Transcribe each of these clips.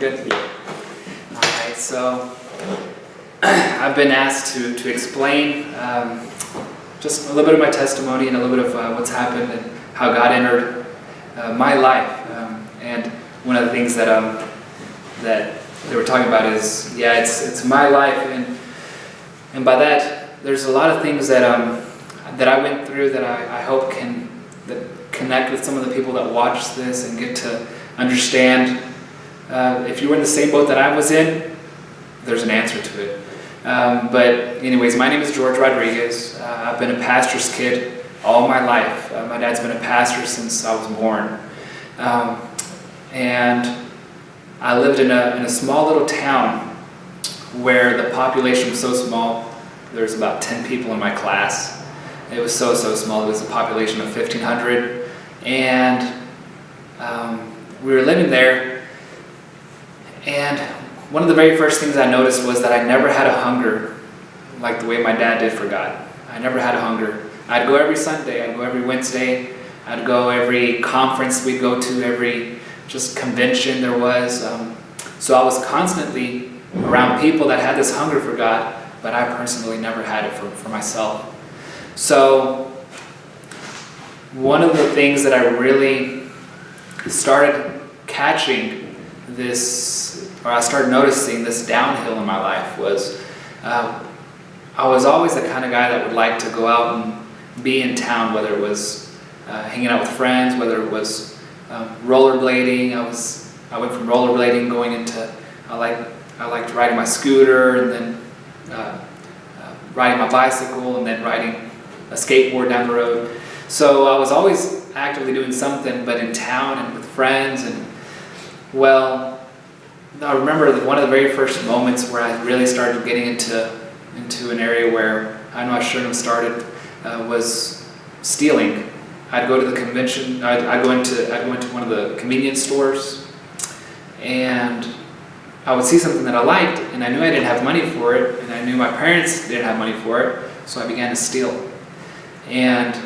Good. All right, so I've been asked to explain just a little bit of my testimony and a little bit of what's happened and how God entered my life. And one of the things that they were talking about is, it's my life, and by that, there's a lot of things that I went through that I hope can connect with some of the people that watch this and get to understand. If you were in the same boat that I was in, there's an answer to it. But anyways, my name is George Rodriguez. I've been a pastor's kid all my life. My dad's been a pastor since I was born. And I lived in a small little town where the population was so small. There was about 10 people in my class. It was so small. It was a population of 1,500. And we were living there. And one of the very first things I noticed was that I never had a hunger like the way my dad did for God. I never had a hunger. I'd go every Sunday, I'd go every Wednesday, I'd go every conference we'd go to, every just convention there was. So I was constantly around people that had this hunger for God, but I personally never had it for myself. So one of the things that I really started catching I started noticing this downhill in my life was I was always the kind of guy that would like to go out and be in town, whether it was hanging out with friends, whether it was rollerblading. I went from rollerblading going into I liked riding my scooter, and then riding my bicycle, and then riding a skateboard down the road. So I was always actively doing something, but in town and with friends. And well, I remember one of the very first moments where I really started getting into an area where I know I shouldn't have started was stealing. I'd go to the convention. I'd go into one of the convenience stores, and I would see something that I liked, and I knew I didn't have money for it, and I knew my parents didn't have money for it, so I began to steal. And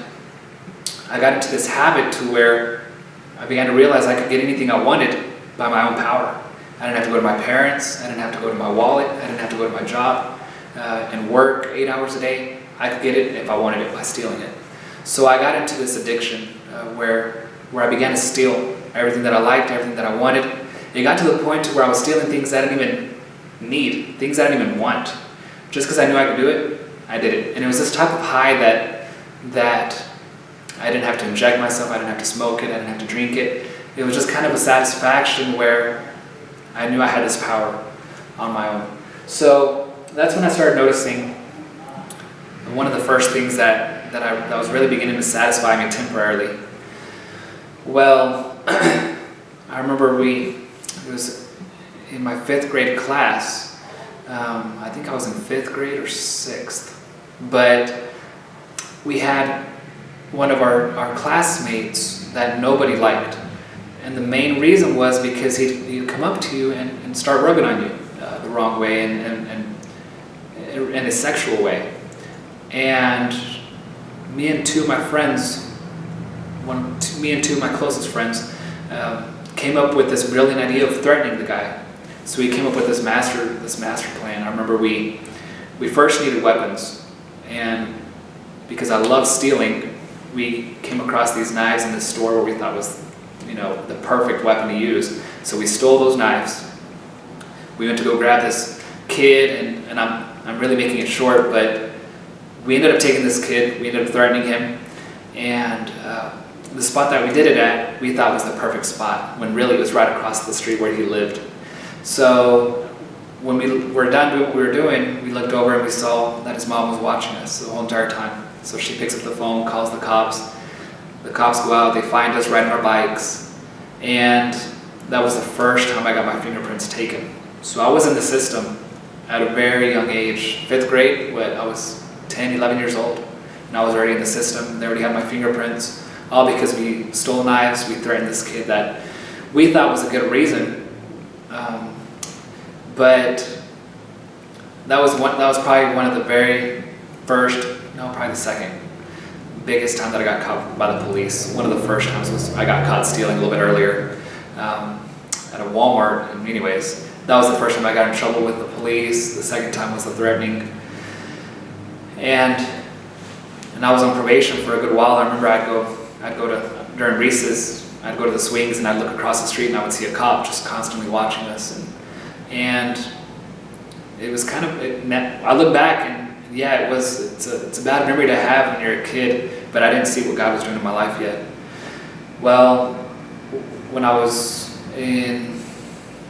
I got into this habit to where I began to realize I could get anything I wanted by my own power. I didn't have to go to my parents, I didn't have to go to my wallet, I didn't have to go to my job and work 8 hours a day. I could get it if I wanted it by stealing it. So I got into this addiction where I began to steal everything that I liked, everything that I wanted. It got to the point to where I was stealing things I didn't even need, things I didn't even want. Just because I knew I could do it, I did it. And it was this type of high that I didn't have to inject myself, I didn't have to smoke it, I didn't have to drink it. It was just kind of a satisfaction where I knew I had this power on my own. So that's when I started noticing one of the first things that was really beginning to satisfy me temporarily. Well, I remember it was in my 5th grade class. I think I was in 5th grade or 6th. But we had one of our classmates that nobody liked. And the main reason was because he'd come up to you and start rubbing on you the wrong way and in a sexual way. And me and two of my closest friends came up with this brilliant idea of threatening the guy. So we came up with this master plan. I remember we first needed weapons, and because I love stealing, we came across these knives in this store where we thought was the perfect weapon to use. So we stole those knives. We went to go grab this kid, and I'm really making it short, but we ended up taking this kid, we ended up threatening him, and the spot that we did it at, we thought was the perfect spot, when really it was right across the street where he lived. So when we were done doing what we were doing, we looked over and we saw that his mom was watching us the whole entire time. So she picks up the phone, calls the cops. The cops go out, they find us riding our bikes, and that was the first time I got my fingerprints taken. So I was in the system at a very young age, 5th grade, I was 10, 11 years old, and I was already in the system. They already had my fingerprints, all because we stole knives, we threatened this kid that we thought was a good reason. But that was probably one of the very first, probably the second biggest time that I got caught by the police. One of the first times was I got caught stealing a little bit earlier. at a Walmart. And anyways, that was the first time I got in trouble with the police. The second time was the threatening. And I was on probation for a good while. I remember I'd go to, during recess, I'd go to the swings and I'd look across the street and I would see a cop just constantly watching us. And it was kind of, I look back and yeah, it's a bad memory to have when you're a kid, but I didn't see what God was doing in my life yet. Well, when I was in,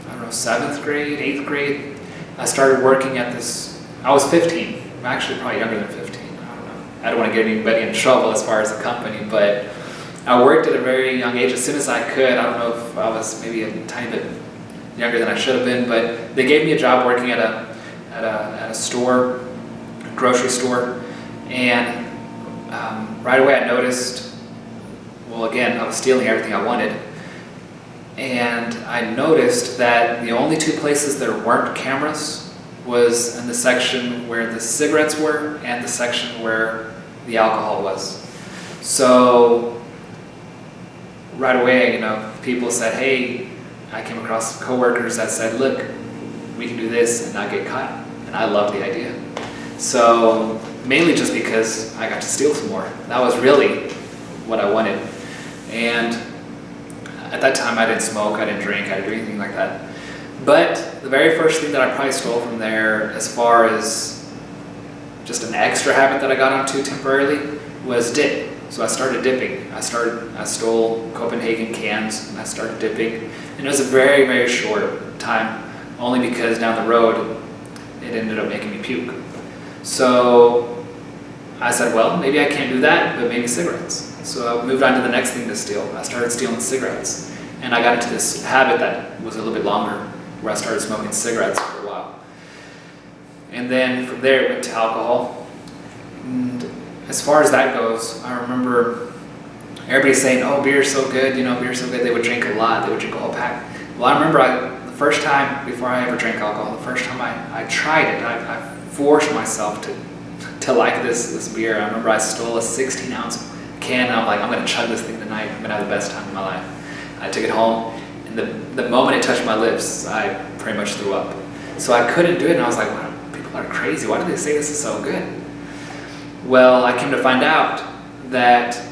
I don't know, 7th grade, 8th grade, I started working at this, I was 15. I'm actually probably younger than 15. I don't know. I don't want to get anybody in trouble as far as the company, but I worked at a very young age as soon as I could. I don't know if I was maybe a tiny bit younger than I should have been, but they gave me a job working at a store, a grocery store, and right away I noticed, well, again, I was stealing everything I wanted, and I noticed that the only two places there weren't cameras was in the section where the cigarettes were and the section where the alcohol was. So right away, people said, hey, I came across coworkers that said, look, we can do this and not get caught. And I loved the idea. So mainly just because I got to steal some more. That was really what I wanted. And at that time, I didn't smoke, I didn't drink, I didn't do anything like that. But the very first thing that I probably stole from there, as far as just an extra habit that I got onto temporarily, was dip. So I started dipping. I stole Copenhagen cans and I started dipping. And it was a very, very short time, only because down the road, it ended up making me puke. So I said, well, maybe I can't do that, but maybe cigarettes. So I moved on to the next thing to steal. I started stealing cigarettes. And I got into this habit that was a little bit longer, where I started smoking cigarettes for a while. And then from there it went to alcohol. And as far as that goes, I remember everybody saying, oh, beer's so good, beer's so good. They would drink a lot, they would drink a whole pack. Well, I remember the first time, before I ever drank alcohol, the first time I tried it, I forced myself to like this beer. I remember I stole a 16-ounce can, and I'm like, I'm going to chug this thing tonight. I'm going to have the best time of my life. I took it home, and the moment it touched my lips, I pretty much threw up. So I couldn't do it, and I was like, wow, people are crazy. Why do they say this is so good? Well, I came to find out that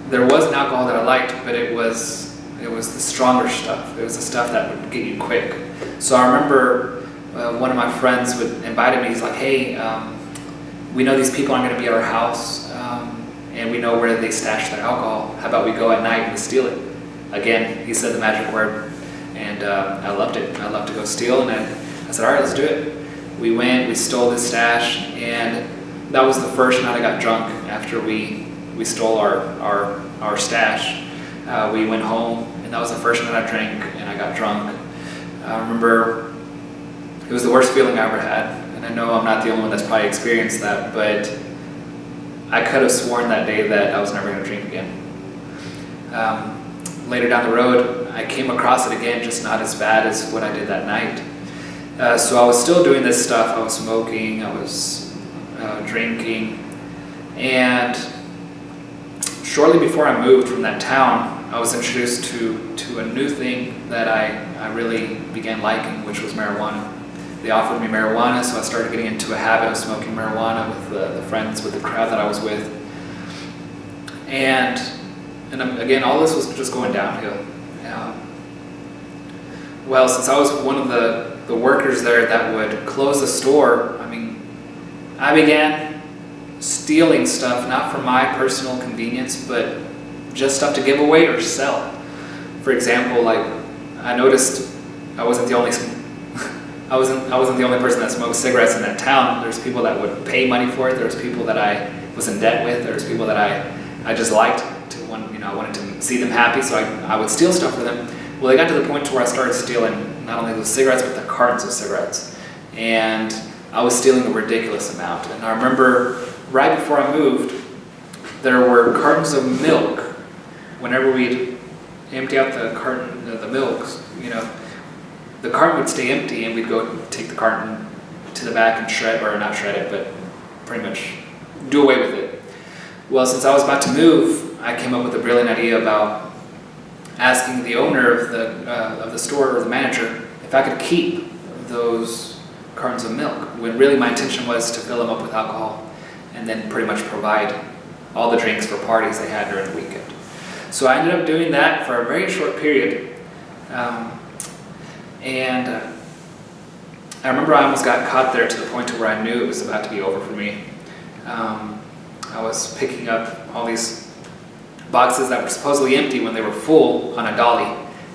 there was an alcohol that I liked, but it was the stronger stuff. It was the stuff that would get you quick. So I remember one of my friends invited me. He's like, hey, we know these people aren't going to be at our house, and we know where they stash their alcohol. How about we go at night and we steal it? Again, he said the magic word, and I loved it. I loved to go steal, and I said, all right, let's do it. We went, we stole this stash, and that was the first night I got drunk after we stole our stash. We went home, and that was the first night I drank, and I got drunk. I remember it was the worst feeling I ever had, and I know I'm not the only one that's probably experienced that, but I could have sworn that day that I was never going to drink again. Later down the road, I came across it again, just not as bad as what I did that night. So I was still doing this stuff. I was smoking, I was drinking, and shortly before I moved from that town, I was introduced to a new thing that I really began liking, which was marijuana. They offered me marijuana, so I started getting into a habit of smoking marijuana with the friends, with the crowd that I was with. And again, all this was just going downhill. Well, since I was one of the workers there that would close the store, I began stealing stuff, not for my personal convenience, but just stuff to give away or sell. For example, like I noticed I wasn't the only person that smoked cigarettes in that town. There's people that would pay money for it. There's people that I was in debt with. There's people that I just liked I wanted to see them happy, so I would steal stuff for them. Well, it got to the point to where I started stealing not only those cigarettes, but the cartons of cigarettes. And I was stealing a ridiculous amount. And I remember right before I moved, there were cartons of milk. Whenever we'd empty out the carton of the milks, the carton would stay empty, and we'd go take the carton to the back and shred, or not shred it, but pretty much do away with it. Well, since I was about to move, I came up with a brilliant idea about asking the owner of the store, or the manager, if I could keep those cartons of milk, when really my intention was to fill them up with alcohol and then pretty much provide all the drinks for parties they had during the weekend. So I ended up doing that for a very short period. I remember I almost got caught there to the point to where I knew it was about to be over for me. I was picking up all these boxes that were supposedly empty when they were full on a dolly.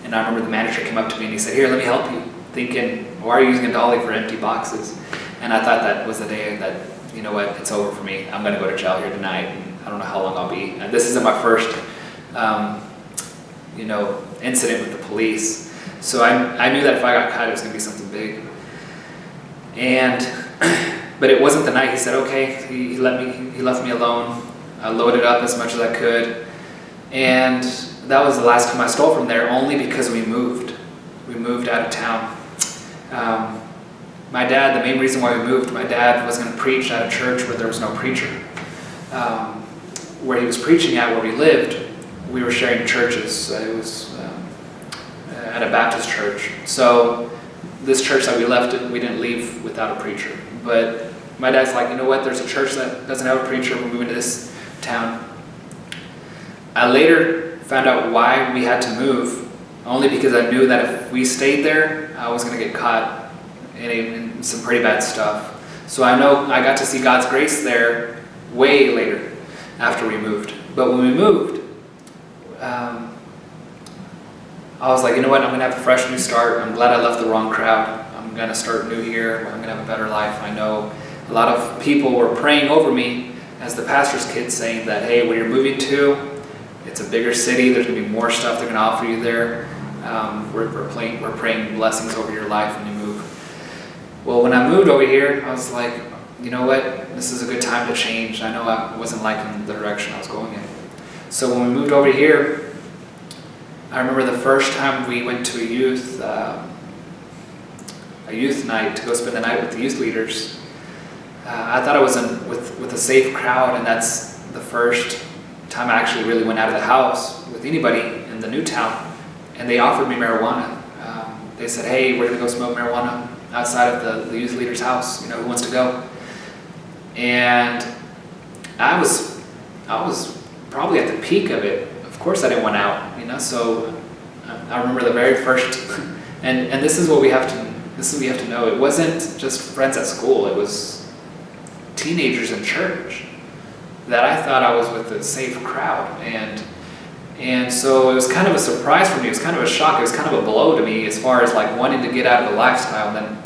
And I remember the manager came up to me and he said, "Here, let me help you." Thinking, why are you using a dolly for empty boxes? And I thought that was the day that, you know what, it's over for me. I'm going to go to jail here tonight, and I don't know how long I'll be. And this isn't my first, incident with the police. So I knew that if I got caught, it was going to be something big. But it wasn't the night. He said, okay, he left me alone. I loaded up as much as I could. And that was the last time I stole from there, only because we moved. We moved out of town. My dad, the main reason why we moved, my dad was going to preach at a church where there was no preacher. Where he was preaching at, where we lived, we were sharing churches. It was at a Baptist church. So this church that we left, we didn't leave without a preacher. But my dad's like, you know what, there's a church that doesn't have a preacher, we're moving to this town. I later found out why we had to move, only because I knew that if we stayed there, I was going to get caught in some pretty bad stuff. So I know I got to see God's grace there way later after we moved. But when we moved, I was like, you know what, I'm going to have a fresh new start. I'm glad I left the wrong crowd. I'm going to start new here. I'm going to have a better life. I know a lot of people were praying over me as the pastor's kid, saying that, hey, where you're moving to, it's a bigger city. There's going to be more stuff they're going to offer you there. We're praying blessings over your life when you move. Well, when I moved over here, I was like, you know what, this is a good time to change. I know I wasn't liking the direction I was going in. So when we moved over here, I remember the first time we went to a youth night to go spend the night with the youth leaders. I thought I was with a safe crowd, and that's the first time I actually really went out of the house with anybody in the new town, and they offered me marijuana. They said, hey, we're going to go smoke marijuana outside of the youth leader's house, who wants to go? And I was probably at the peak of it. Of course I didn't want out, so I remember the very first, and this is what we have to know. It wasn't just friends at school, it was teenagers in church that I thought I was with a safe crowd. And so it was kind of a surprise for me. It was kind of a shock. It was kind of a blow to me as far as like wanting to get out of the lifestyle and then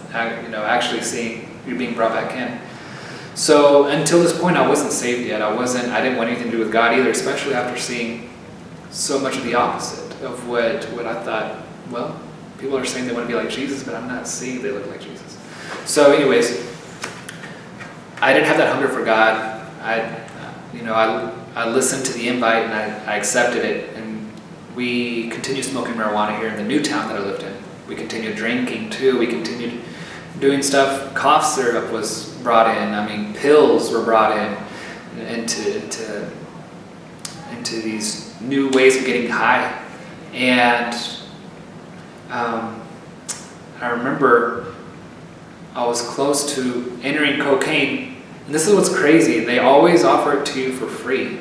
actually seeing you being brought back in. So until this point, I wasn't saved yet. I didn't want anything to do with God either, especially after seeing so much of the opposite of what I thought. Well, people are saying they want to be like Jesus, but I'm not seeing they look like Jesus. So anyways, I didn't have that hunger for God. I listened to the invite and I accepted it, and we continued smoking marijuana here in the new town that I lived in. We continued drinking too. We continued doing stuff. Cough syrup was brought in. Pills were brought in into these new ways of getting high. And I remember I was close to entering cocaine. And this is what's crazy. They always offer it to you for free,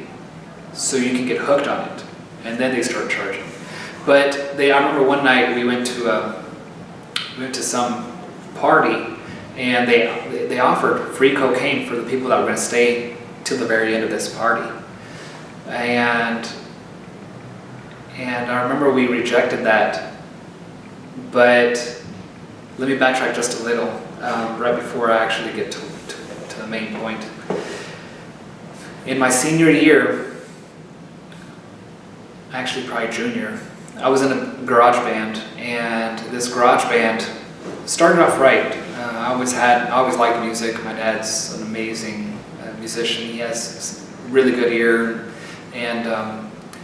so you can get hooked on it, and then they start charging. But I remember one night we went to some party, and they offered free cocaine for the people that were going to stay till the very end of this party. And I remember we rejected that. But let me backtrack just a little, right before I actually get to the main point. In my senior year, actually probably junior, I was in a garage band, and this garage band started off right. I always liked music. My dad's an amazing musician. He has a really good ear, and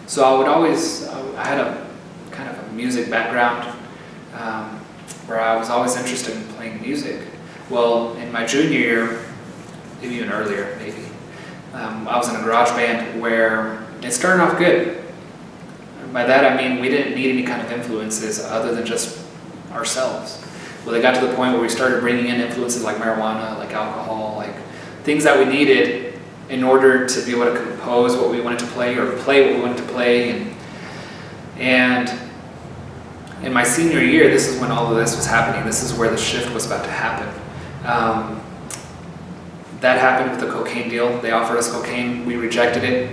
so I had a kind of a music background where I was always interested in playing music. Well, in my junior year, maybe even earlier, maybe, I was in a garage band where it started off good. by that I mean we didn't need any kind of influences other than just ourselves. Well, it got to the point where we started bringing in influences like marijuana, like alcohol, like things that we needed in order to be able to compose what we wanted to play or play what we wanted to play. And in my senior year, this is when all of this was happening. This is where the shift was about to happen. That happened with the cocaine deal. They offered us cocaine. We rejected it.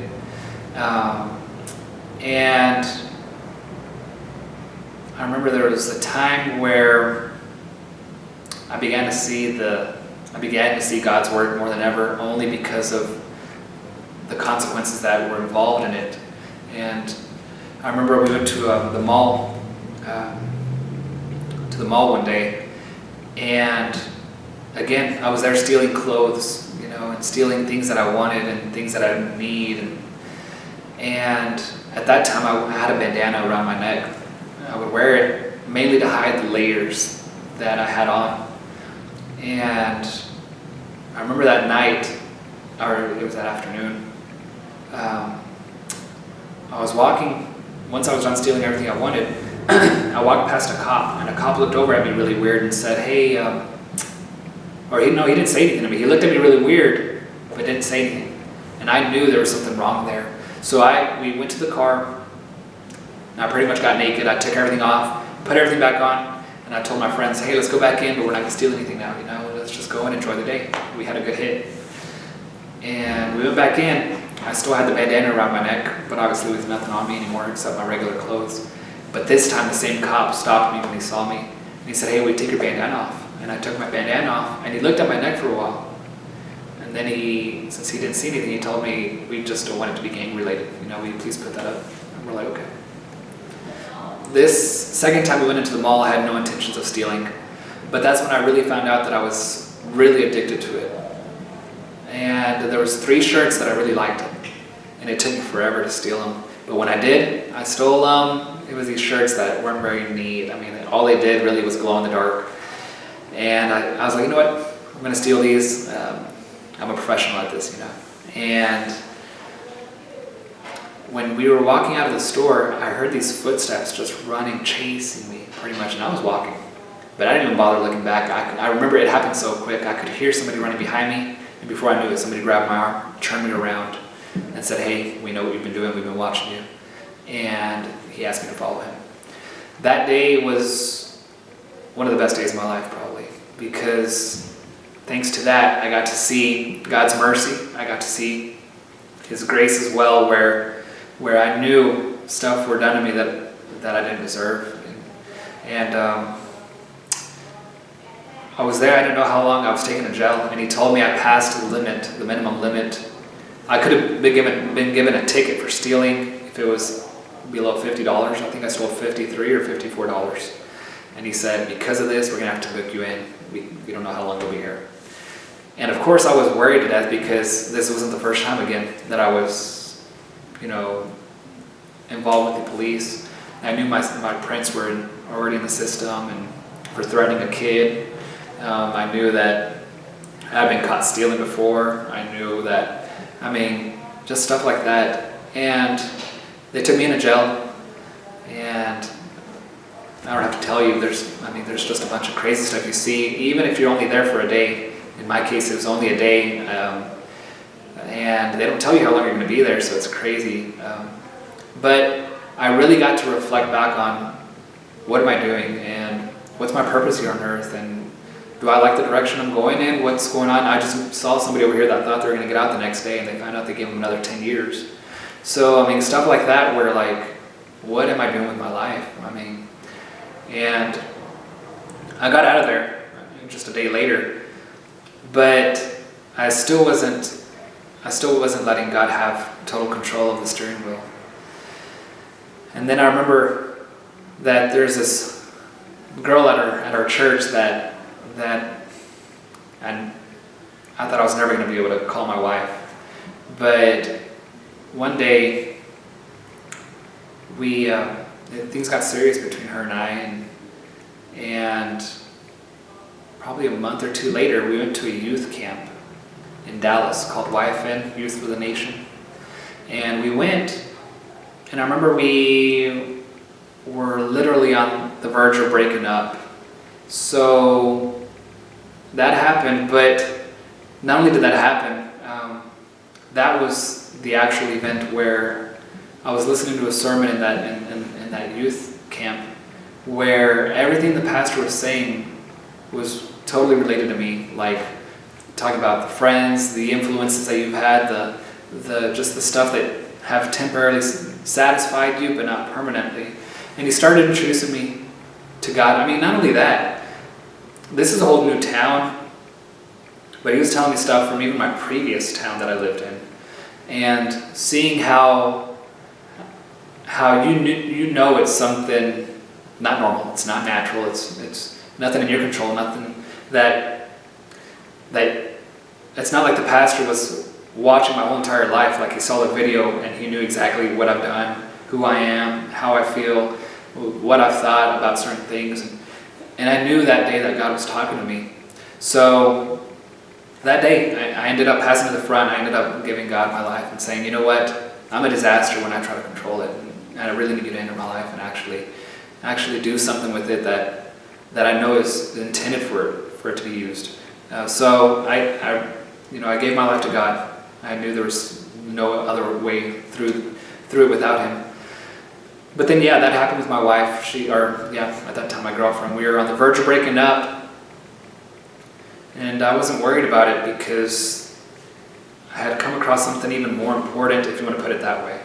And I remember there was a time where I began to see God's word more than ever, only because of the consequences that were involved in it. And I remember we went to the mall one day, and again, I was there stealing clothes, and stealing things that I wanted and things that I didn't need. And at that time, I had a bandana around my neck. I would wear it mainly to hide the layers that I had on. And I remember that night, or it was that afternoon, I was walking, once I was done stealing everything I wanted, I walked past a cop, and a cop looked over at me really weird and said, hey, he didn't say anything to me. He looked at me really weird, but didn't say anything. And I knew there was something wrong there. So we went to the car, and I pretty much got naked. I took everything off, put everything back on, and I told my friends, hey, let's go back in, but we're not gonna steal anything now, let's just go and enjoy the day. We had a good hit. And we went back in. I still had the bandana around my neck, but obviously with nothing on me anymore except my regular clothes. But this time the same cop stopped me when he saw me, and he said, hey, we take your bandana off. And I took my bandana off, and he looked at my neck for a while. And then since he didn't see anything, he told me, we just don't want it to be gang related. Will you please put that up? And we're like, okay. This second time we went into the mall, I had no intentions of stealing. But that's when I really found out that I was really addicted to it. And there was 3 shirts that I really liked. And it took me forever to steal them. But when I did, I stole it was these shirts that weren't very neat. I mean, all they did really was glow in the dark. And I was like, you know what? I'm going to steal these. I'm a professional at this, And when we were walking out of the store, I heard these footsteps just running, chasing me pretty much. And I was walking. But I didn't even bother looking back. I remember it happened so quick. I could hear somebody running behind me. And before I knew it, somebody grabbed my arm, turned me around, and said, hey, we know what you've been doing. We've been watching you. And he asked me to follow him. That day was one of the best days of my life, probably, because thanks to that, I got to see God's mercy. I got to see His grace as well, where I knew stuff were done to me that I didn't deserve. And I was there. I didn't know how long I was taken to jail, and he told me I passed the minimum limit. I could have been given a ticket for stealing if it was below $50. I think I stole $53 or $54. And he said, because of this, we're going to have to book you in. We don't know how long you'll be here. And of course, I was worried to death because this wasn't the first time again that I was, involved with the police. I knew my prints were already in the system, and for threatening a kid. I knew that I'd been caught stealing before. I knew that, just stuff like that. And they took me into jail, and I don't have to tell you, there's just a bunch of crazy stuff you see, even if you're only there for a day. In my case, it was only a day, and they don't tell you how long you're going to be there, so it's crazy. But I really got to reflect back on what am I doing, and what's my purpose here on earth, and do I like the direction I'm going in? What's going on? I just saw somebody over here that thought they were going to get out the next day, and they found out they gave them another 10 years. So, stuff like that where, what am I doing with my life? And I got out of there just a day later, but I still wasn't letting God have total control of the steering wheel. And then I remember that there's this girl at our church that and I thought I was never going to be able to call my wife. But one day, things got serious between her and I, and probably a month or 2 later, we went to a youth camp in Dallas called YFN, Youth for the Nation. And we went, And I remember we were literally on the verge of breaking up. So that happened, but not only did that happen, that was the actual event where I was listening to a sermon in that youth camp, where everything the pastor was saying was totally related to me, like talking about the friends, the influences that you've had, the just the stuff that have temporarily satisfied you but not permanently. And he started introducing me to God. I mean, not only that, this is a whole new town, but he was telling me stuff from even my previous town that I lived in, and seeing how you know it's something not normal, it's not natural, it's nothing in your control, nothing that it's not like the pastor was watching my whole entire life, like he saw the video and he knew exactly what I've done, who I am, how I feel, what I've thought about certain things, and I knew that day that God was talking to me. So that day, I ended up passing to the front. I ended up giving God my life and saying, you know what, I'm a disaster when I try to control it, and I really need you to enter my life and actually do something with it that I know is intended for it to be used. So I gave my life to God. I knew there was no other way through it without Him. But then, that happened with my wife. At that time, my girlfriend. We were on the verge of breaking up. And I wasn't worried about it because I had come across something even more important, if you want to put it that way.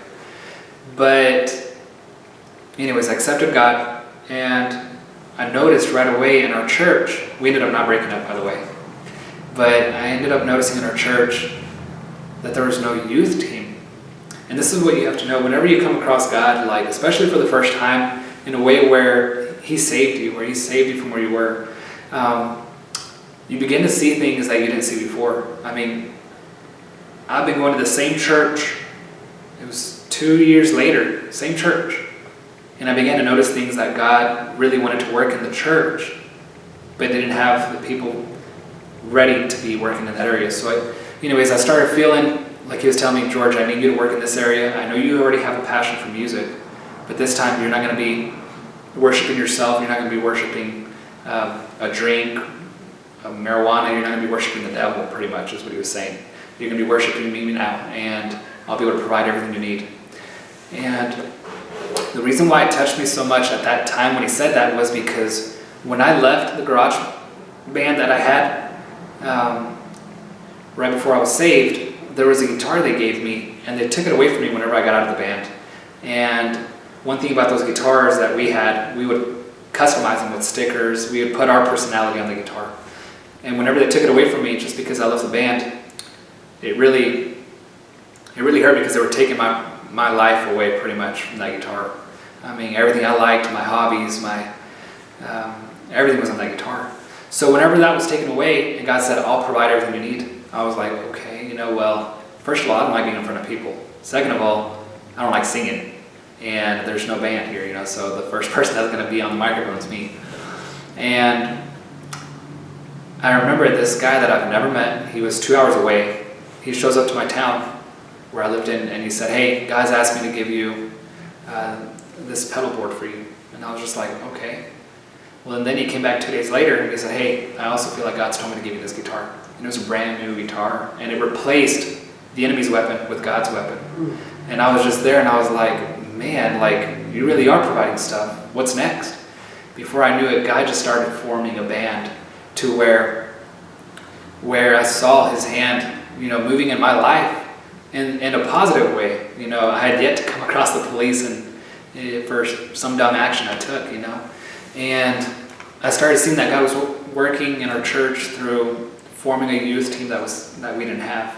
But anyways, I accepted God, and I noticed right away in our church, we ended up not breaking up, by the way, but I ended up noticing in our church that there was no youth team. And this is what you have to know. Whenever you come across God, like especially for the first time, in a way where He saved you, from where you were, you begin to see things that you didn't see before. I mean, I've been going to the same church. It was 2 years later, same church. And I began to notice things that God really wanted to work in the church, but didn't have the people ready to be working in that area. So I started feeling like He was telling me, George, I need you to work in this area. I know you already have a passion for music, but this time you're not going to be worshiping yourself. You're not going to be worshiping a drink, marijuana. You're not going to be worshiping the devil, pretty much is what he was saying. You're going to be worshiping me now, and I'll be able to provide everything you need. And the reason why it touched me so much at that time when he said that was because when I left the garage band that I had right before I was saved, there was a guitar they gave me, and they took it away from me whenever I got out of the band. And one thing about those guitars that we had, we would customize them with stickers. We would put our personality on the guitar. And whenever they took it away from me, just because I left the band, it really hurt because they were taking my life away pretty much from that guitar. I mean, everything I liked, my hobbies, everything was on that guitar. So whenever that was taken away, and God said, I'll provide everything you need, I was like, okay, well, first of all, I don't like being in front of people. Second of all, I don't like singing. And there's no band here, so the first person that's going to be on the microphone is me. And I remember this guy that I've never met. He was 2 hours away. He shows up to my town where I lived in, and he said, hey, guys asked me to give you this pedal board for you. And I was just like, okay. Well, and then he came back 2 days later, and he said, hey, I also feel like God's told me to give you this guitar. And it was a brand new guitar, and it replaced the enemy's weapon with God's weapon. And I was just there, and I was like, man, like, you really are providing stuff. What's next? Before I knew it, God just started forming a band to where I saw His hand, moving in my life in a positive way. I had yet to come across the police and for some dumb action I took, And I started seeing that God was working in our church through forming a youth team that we didn't have.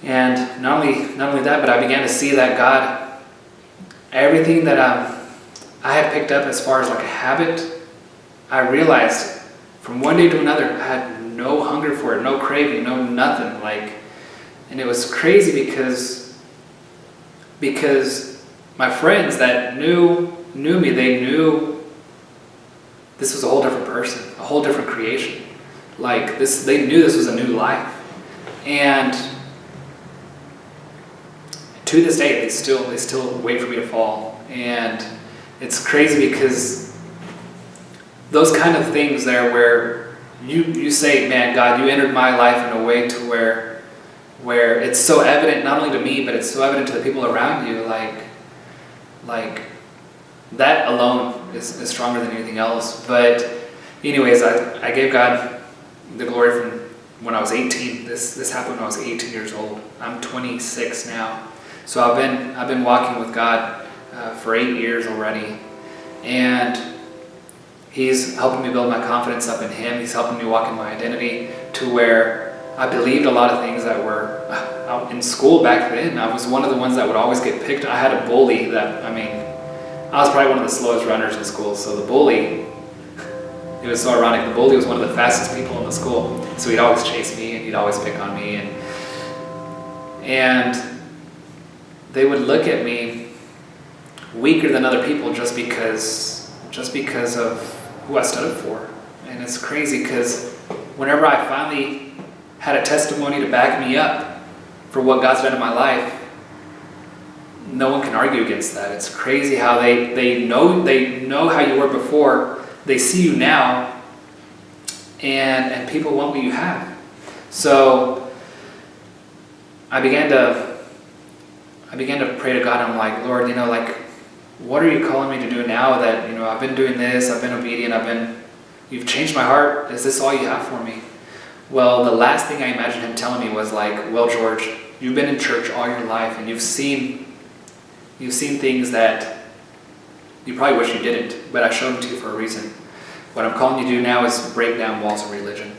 And not only that, but I began to see that God, everything that I had picked up as far as like a habit, I realized from one day to another, I had no hunger for it, no craving, no nothing. And it was crazy because my friends that knew me, they knew this was a whole different person, a whole different creation. They knew this was a new life. And to this day, they still wait for me to fall. And it's crazy because those kind of things there where you say, man, God, you entered my life in a way to where it's so evident, not only to me, but it's so evident to the people around you, like that alone is stronger than anything else. But anyways, I gave God the glory from when I was 18. This happened when I was 18 years old. I'm 26 now. So I've been walking with God for 8 years already. And He's helping me build my confidence up in Him. He's helping me walk in my identity to where I believed a lot of things that were out in school back then. I was one of the ones that would always get picked. I had a bully that, I was probably one of the slowest runners in school. So the bully, it was so ironic. The bully was one of the fastest people in the school. So he'd always chase me and he'd always pick on me. And they would look at me weaker than other people just because of who I stood up for. And it's crazy because whenever I finally had a testimony to back me up for what God's done in my life, no one can argue against that. It's crazy how they know how you were before. They see you now, and people want what you have. So I began to pray to God. And I'm like, Lord, what are you calling me to do now that, I've been doing this, I've been obedient, you've changed my heart. Is this all you have for me? Well, the last thing I imagined Him telling me was like, well, George, you've been in church all your life and you've seen things that you probably wish you didn't, but I showed them to you for a reason. What I'm calling you to do now is break down walls of religion.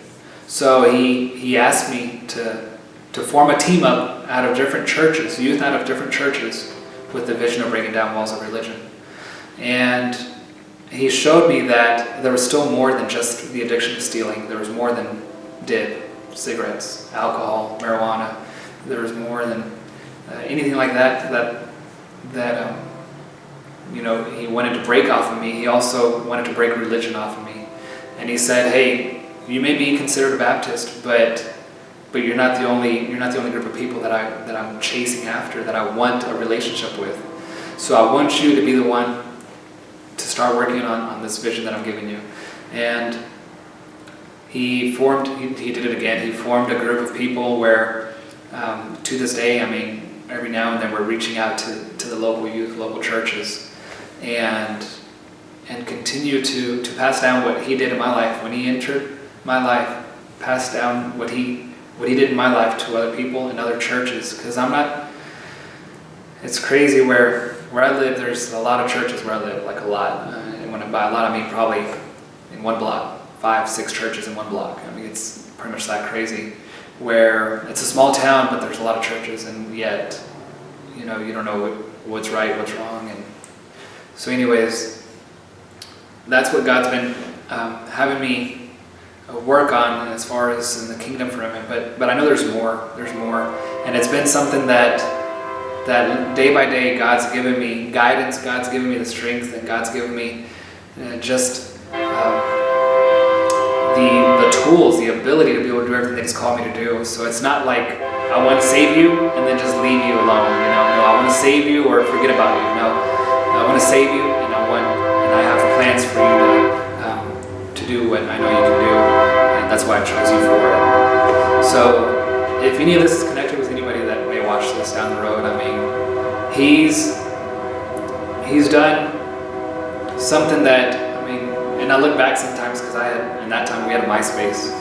So he asked me to form a team up out of different churches, youth out of different churches, with the vision of breaking down walls of religion. And He showed me that there was still more than just the addiction to stealing. There was more than dip, cigarettes, alcohol, marijuana. There was more than anything like that He wanted to break off of me. He also wanted to break religion off of me. And He said, hey, you may be considered a Baptist, but you're not the only group of people that I'm chasing after, that I want a relationship with. So I want you to be the one to start working on this vision that I'm giving you. And he did it again. He formed a group of people where, to this day, every now and then we're reaching out to the local youth, local churches, and continue to pass down what He did in my life. When He entered my life, pass down what he did in my life to other people in other churches. Because it's crazy where I live, there's a lot of churches where I live, like a lot. And when I by a lot, I mean probably in one block, 5-6 churches in one block. It's pretty much that crazy. Where it's a small town, but there's a lot of churches, and yet, you don't know what's right, what's wrong. And so anyways, that's what God's been having me work on as far as in the kingdom for Him. But I know there's more. And it's been something that day by day God's given me guidance, God's given me the strength, and God's given me just the tools, the ability to be able to do everything that He's called me to do. So it's not like I want to save you and then just leave you alone. No, I want to save you or forget about you. No, I want to save you, and I have plans for you to do what I know you can do, and that's why I chose you for it. So if any of this is connected with anybody that may watch this down the road, He's done something that, and I look back sometimes because in that time we had a MySpace,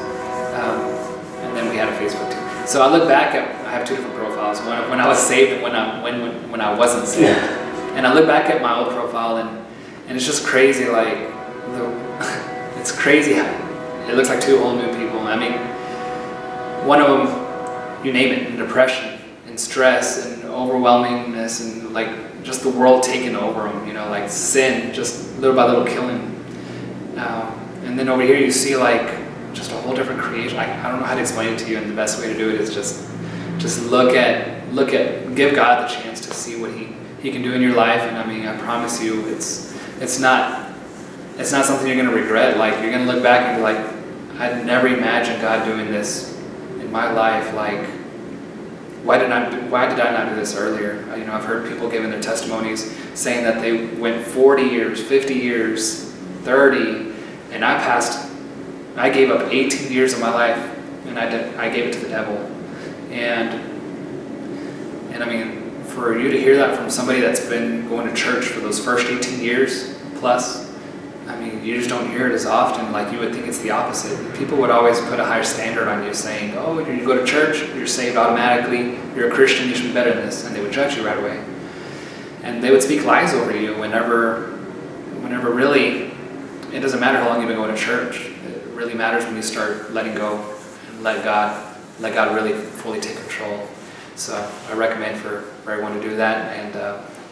and then we had a Facebook too. So I look back I have 2 different profiles, one when I was saved and when I wasn't saved. Yeah. And I look back at my old profile and it's just crazy, it's crazy how it looks like 2 whole new people. One of them, you name it, in depression and stress and overwhelmingness and just the world taking over them, sin, just little by little killing. And then over here you see just a whole different creation. I don't know how to explain it to you, and the best way to do it is just give God the chance to see what He can do in your life. And I promise you, it's not something you're going to regret. You're going to look back and be like, I'd never imagined God doing this in my life. why did I not do this earlier? I've heard people giving their testimonies saying that they went 40 years, 50 years, 30, and I gave up 18 years of my life, and I gave it to the devil. And I mean, for you to hear that from somebody that's been going to church for those first 18 years plus, I mean, you just don't hear it as often. Like, you would think it's the opposite. People would always put a higher standard on you, saying, oh, you go to church, you're saved automatically, you're a Christian, you should be better than this, and they would judge you right away. And they would speak lies over you whenever really, it doesn't matter how long you've been going to church. It really matters when you start letting go and let God really fully take control. So I recommend for everyone to do that, and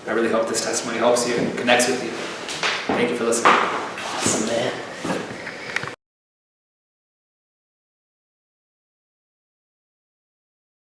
I really hope this testimony helps you and connects with you. Thank you for listening.